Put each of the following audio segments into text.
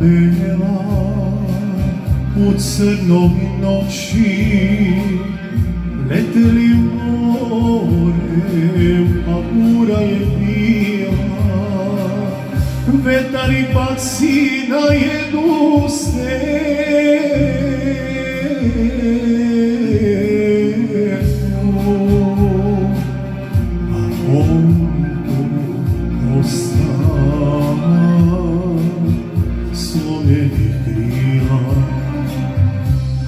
bela u crnoj noći leteli morem, a bura je bila, vetar i baci na jednu stenu, a on tu ostala slomljenih krila,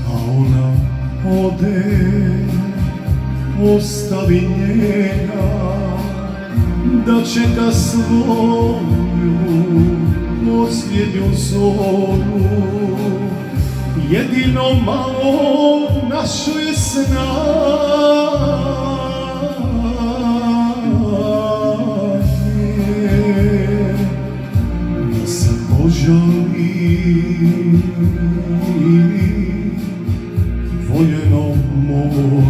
a ona ode, ostavi njega da čeka svoju posljednju zoru. Jedino malo našoj snage da se požali voljenom moru.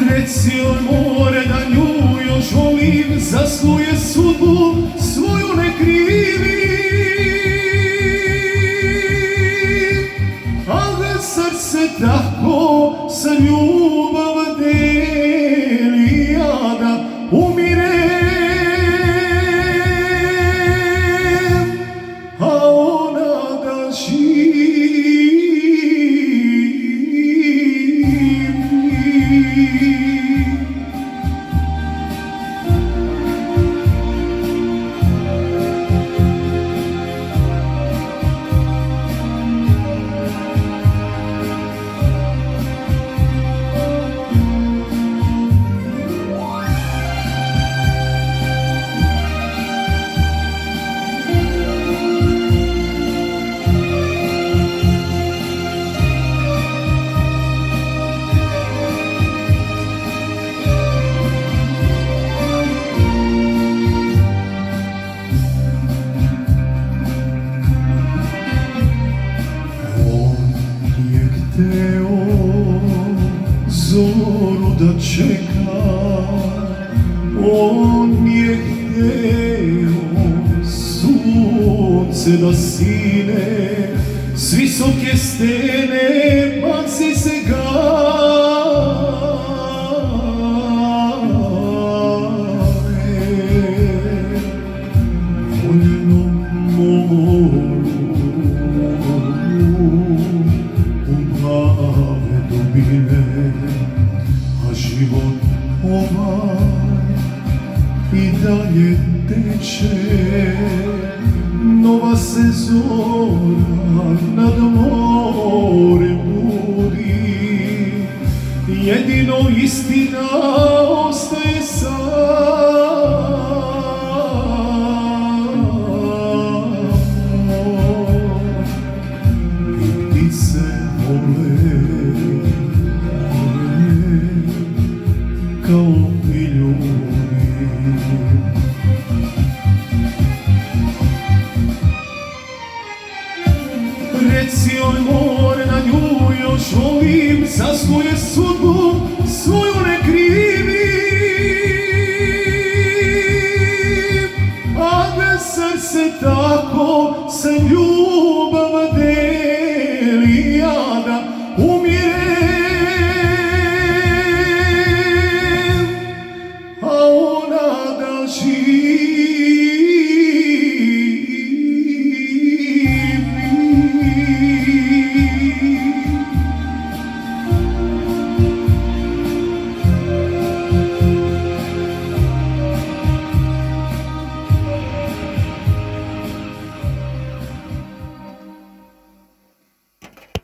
Reci joj more da nju još volim, za svoju sudbu svoju ne krivim, ali srce tako sa ljubav deli, ja da umirem, a ona da hteo zoru da čeka, on je hteo sunce da sine, s visoke stene baci se gare, voljenom moru a život ovaj i dalje teče. Nova sezona nad morem budi, jedino istina ostaje samo, i ptice vole kao i ljudi. Reci joj more da nju još volim, za svoju sudbu